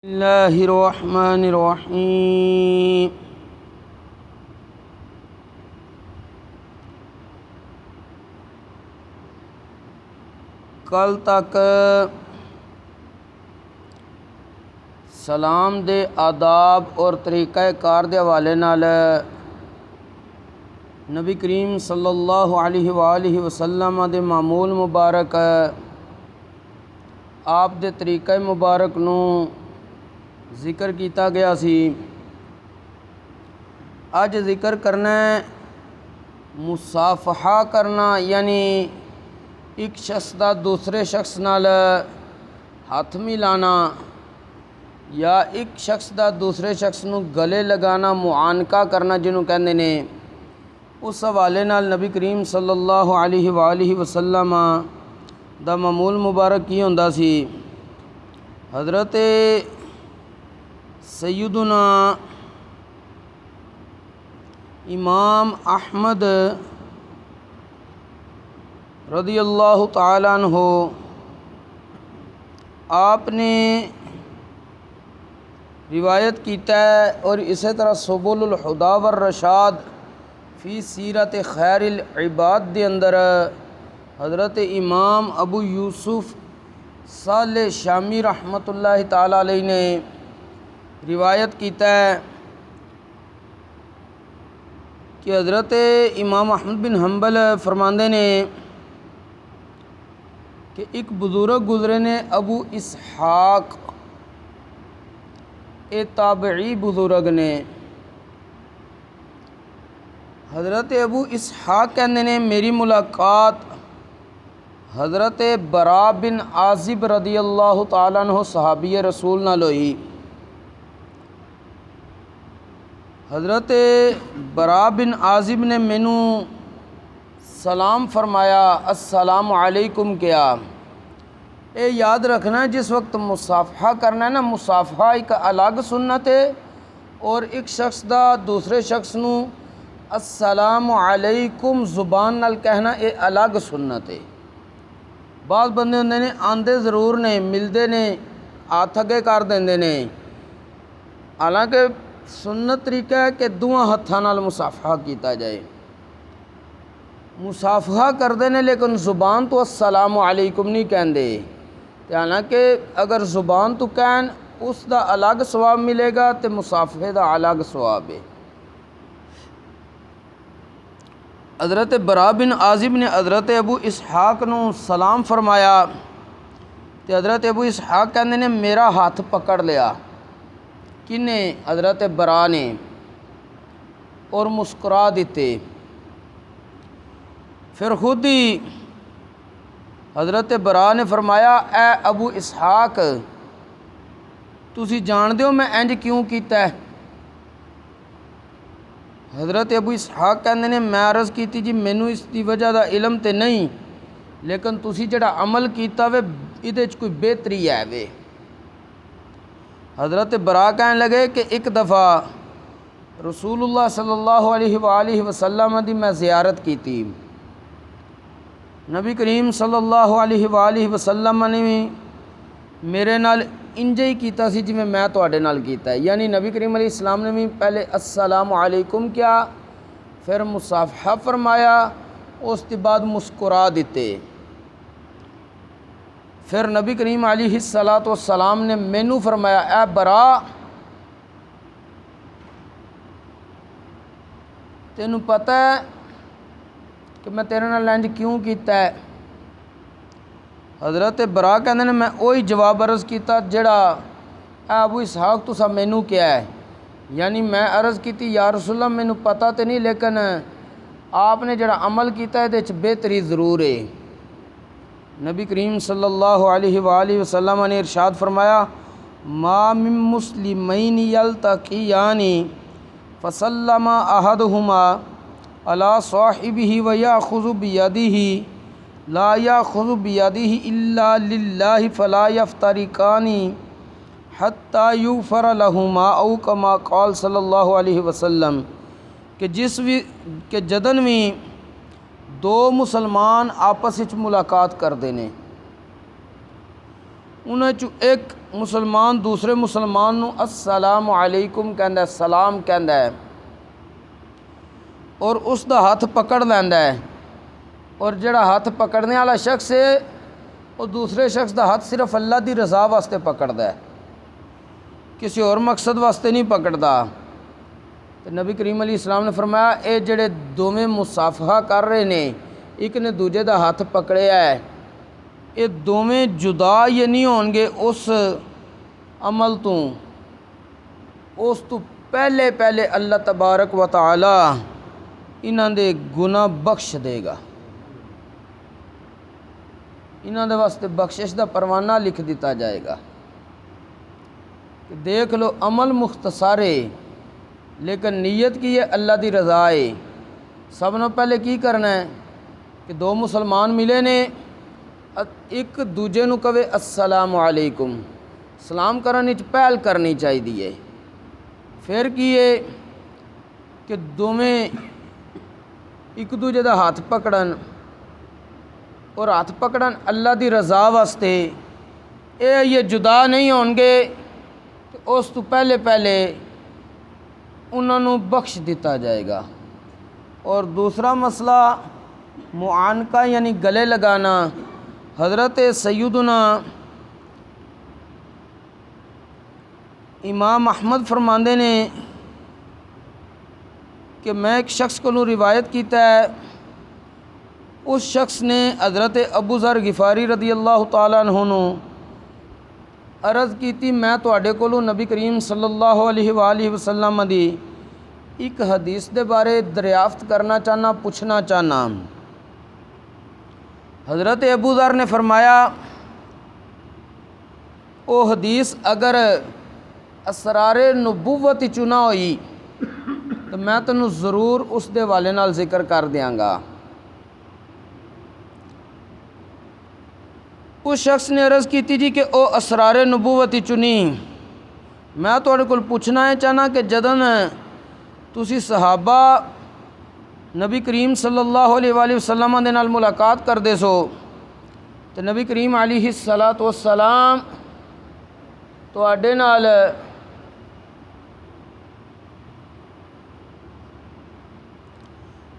اللہ الرحمن الرحیم۔ کل تک سلام دے آداب اور طریقہ کار دے حوالے نال نبی کریم صلی اللہ علیہ وآلہ وسلم دے معمول مبارک آپ دے طریقہ مبارک نو ذکر کیتا گیا سی۔ اج ذکر کرنا ہے مصافحہ کرنا، یعنی ایک شخص دا دوسرے شخص نال ہاتھ ملانا یا ایک شخص دا دوسرے شخص نو گلے لگانا، معانقہ کرنا جنہوں کہندے نے۔ اس حوالے نال نبی کریم صلی اللہ علیہ وآلہ وسلم دا معمول مبارک کی ہوندا سی۔ حضرت سیدنا امام احمد رضی اللہ تعالیٰ عنہ آپ نے روایت کیتا ہے، اور اسی طرح سبل الہدی والرشاد فی سیرت خیر العباد دے اندر حضرت امام ابو یوسف صالح شامی رحمۃ اللہ تعالیٰ علیہ نے روایت کیتا ہے کہ حضرت امام احمد بن حنبل فرماندے نے کہ ایک بزرگ گزرے نے، ابو اسحاق، اے تابعی بزرگ نے۔ حضرت ابو اسحاق کہندے نے میری ملاقات حضرت براء بن عازب رضی اللہ تعالیٰ عنہ صحابی رسول نال ہوئی۔ حضرت براء بن عازب نے مینو سلام فرمایا، السلام علیکم کیا۔ اے یاد رکھنا جس وقت مصافحہ کرنا ہے نا، مصافحہ ایک الگ سنت ہے، اور ایک شخص دا دوسرے شخص نو السلام علیکم زبان نال کہنا اے الگ سنت ہے۔ بعض بندے ہوندے نے آندے ضرور نے، ملدے نے، ہاتھ اگے کر دیندے نے، حالانکہ سنت طریقہ ہے کہ دوواں ہتھاں نال مصافحہ کیتا جائے۔ مصافحہ کردے نے لیکن زبان تو السلام علیکم نہیں کہندے، حالانکہ اگر زبان تو کہن اس دا الگ ثواب ملے گا تے مصافحے دا الگ ثواب ہے۔ حضرت براء بن عازب نے حضرت ابو اسحاق نو سلام فرمایا تے حضرت ابو اسحاق کہندے نے میرا ہاتھ پکڑ لیا۔ کنے؟ حضرت براء نے، اور مسکرا دیتے۔ پھر خود ہی حضرت براء نے فرمایا، اے ابو اسحاق تسی جان دیو میں انج کیوں کیتا ہے؟ حضرت ابو اسحاق کہندے نے میں عرض کیتی جی مینوں اس دی وجہ دا علم تے نہیں، لیکن تسی جڑا عمل کیتا وے ایدے وچ کوئی بہتری ہے وے۔ حضرت براء کہنے لگے کہ ایک دفعہ رسول اللہ صلی اللہ علیہ وآلہ وسلم دی میں زیارت کی تھی۔ نبی کریم صلی اللہ علیہ وآلہ وسلم نے بھی میرے نال انجے ہی کیتا سی جی میں تواڈے نال کیتا ہے، یعنی نبی کریم علیہ السلام نے بھی پہلے السلام علیکم کیا، پھر مصافحہ فرمایا، اس کے بعد مسکرا دیتے۔ پھر نبی کریم علیہ السلام نے مینوں فرمایا، اے براء تینوں پتہ ہے کہ میں تیرے نال انج کیوں کیتا ہے؟ حضرت براء کہندے نے میں وہی جواب عرض کیتا جڑا اے ابو اسحاق تسا مینوں کیا ہے، یعنی میں عرض کیتی یا رسول اللہ مینوں پتہ تے نہیں، لیکن آپ نے جڑا عمل کیتا ہے دے وچ بہتری ضرور ہے۔ نبی کریم صلی اللہ علیہ وآلہ وسلم نے ارشاد فرمایا، ما من مسلمین یلتقیان فسلم احدہما علی صاحبہ ویأخذ بیدہ لا یأخذ بیدہ الا للہ فلا یفترقان حتی یغفر لہما، او کما قال صلی اللہ علیہ وسلم، کہ جدن بھی دو مسلمان آپس وچ ملاقات کردے نے، انہاں چوں ایک مسلمان دوسرے مسلمان نو السلام علیکم کہندا ہے، سلام کہندا ہے اور اس دا ہاتھ پکڑ لیندا ہے، اور جڑا ہاتھ پکڑنے والا شخص ہے وہ دوسرے شخص دا ہاتھ صرف اللہ دی رضا واسطے پکڑدا ہے، کسی اور مقصد واسطے نہیں پکڑدا۔ تو نبی کریم علیہ السلام نے فرمایا اے جڑے دوویں مصافحہ کر رہے نے، ایک نے دوجے دا ہاتھ پکڑیا ہے، یہ دوویں جدا یہ نہیں ہون گے اس عمل تو، اس تو پہلے پہلے اللہ تبارک و تعالی انہاں دے گناہ بخش دے گا، انہاں دے واسطے بخشش دا پروانہ لکھ دیتا جائے گا۔ کہ دیکھ لو عمل مختصر ہے لیکن نیت کی ہے اللہ دی رضا ہے۔ سب نے پہلے کی کرنا ہے کہ دو مسلمان ملے نے، ایک دوجے نو کہے السلام علیکم، سلام کرنے وچ پہل کرنی چاہیے۔ پھر کی ہے کہ دوویں ایک دوجے دا ہاتھ پکڑن، اور ہاتھ پکڑن اللہ دی رضا واسطے، یہ جدا نہیں ہون گے، اس تو پہلے پہلے انہوں نے بخش دیتا جائے گا۔ اور دوسرا مسئلہ معانقہ یعنی گلے لگانا، حضرت سیدنا امام احمد فرماندے نے کہ میں ایک شخص کو روایت کیتا ہے، اس شخص نے حضرت ابو ذر غفاری رضی اللہ تعالیٰ عنہ نو عرض کیتی میں تواڈے کولوں نبی کریم صلی اللہ علیہ وآلہ وسلم دی ایک حدیث دے بارے دریافت کرنا چاہنا، پوچھنا چاہنا۔ حضرت ابو ذر نے فرمایا او حدیث اگر اسرار نبوت چنا ہوئی تو میں تینوں ضرور اس دے والے نال ذکر کر دیاں گا۔ اس شخص نے عرض کیتی جی کہ او اسرار نبوت چنی، میں تواڈے کول پوچھنا ہے چاہنا کہ جدن تسی صحابہ نبی کریم صلی اللہ علیہ وآلہ وسلم دے نال ملاقات کردے سو تو نبی کریم علیہ الصلاۃ والسلام تواڈے نال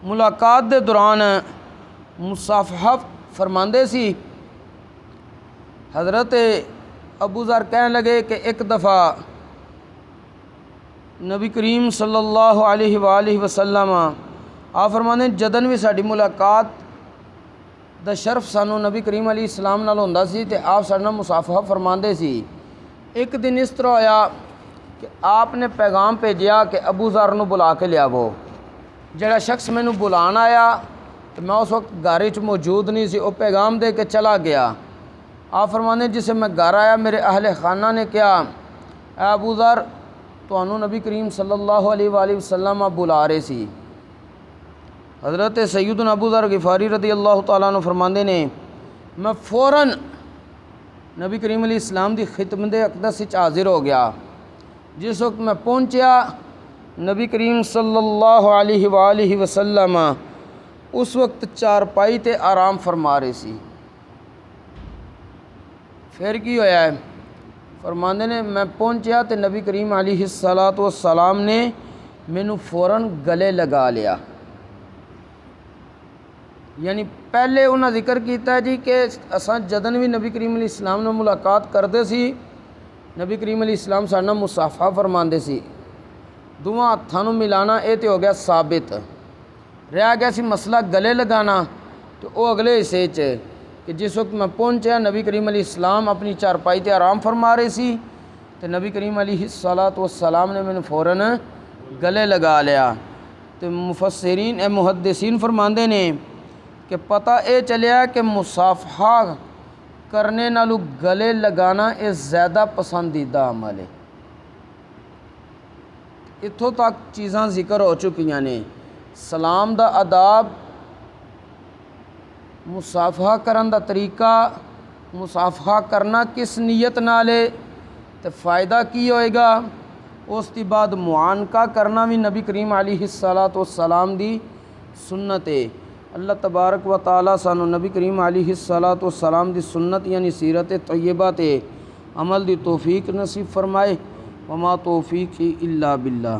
ملاقات دے دوران مصافحہ فرماندے سی۔ حضرت ابو ذر کہنے لگے کہ ایک دفعہ نبی کریم صلی اللہ علیہ وآلہ وسلم آپ فرماندے جدن بھی ساڈی ملاقات دا شرف سانو نبی کریم علیہ السلام نال ہوندا سی تے آپ ساڈے نال مصافحہ فرماندے سی۔ ایک دن اس طرح ہویا کہ آپ نے پیغام بھیجیا کہ ابو ذر نو بلا کے لیاو۔ جڑا شخص مینوں بلان آیا تو میں اس وقت گھر وچ موجود نہیں سی، وہ پیغام دے کے چلا گیا۔ آپ فرماندے جسے میں گھر آیا میرے اہل خانہ نے کہا اے ابو ذر تانوں نبی کریم صلی اللہ علیہ وآلہ وسلم بلا رہے سی۔ حضرت سیدنا ابو ذر غفاری رضی اللہ تعالیٰ عنہ فرماندے نے میں فوراً نبی کریم علیہ السلام دی خدمت اقدس وچ حاضر ہو گیا۔ جس وقت میں پہنچیا نبی کریم صلی اللہ علیہ وآلہ وسلم اس وقت چارپائی تے آرام فرما رہے سی۔ پھر کی ہویا ہے فرماندے نے میں پہنچیا تے نبی کریم علیہ الصلاۃ والسلام نے مینوں فوراً گلے لگا لیا۔ یعنی پہلے انہاں ذکر کیتا ہے جی کہ اساں جدن بھی نبی کریم علیہ السلام نے ملاقات کردے سی نبی کریم علیہ السلام ساڈے نال مصافحہ فرماندے سی، دوواں ہتھاں نوں ملانا اے تے ہو گیا ثابت، رہ گیا سی مسئلہ گلے لگانا۔ تو وہ اگلے حصے چ کہ جس وقت میں پہنچیا نبی کریم علیہ السلام اپنی چارپائی تے آرام فرما رہے سی تو نبی کریم علیہ الصلاۃ والسلام نے مینوں فوراً گلے لگا لیا۔ تو مفسرین محدثین فرماندے نے کہ پتہ اے چلیا کہ مصافحہ کرنے نالو گلے لگانا اے زیادہ پسندیدہ عمل ہے۔ اتھوں تک چیزاں ذکر ہو چکیاں نے، سلام دا آداب، مصافحہ کرن دا طریقہ، مصافحہ کرنا کس نیت نال ہے تے فائدہ کی ہوئے گا، اس دی بعد معانقہ کرنا بھی نبی کریم علیہ الصلاۃ والسلام دی سنت ہے۔ اللہ تبارک و تعالی سانو نبی کریم علیہ الصلاۃ والسلام دی سنت یعنی سیرت طیبہ تے عمل دی توفیق نصیب فرمائے۔ وما توفیقی الا باللہ۔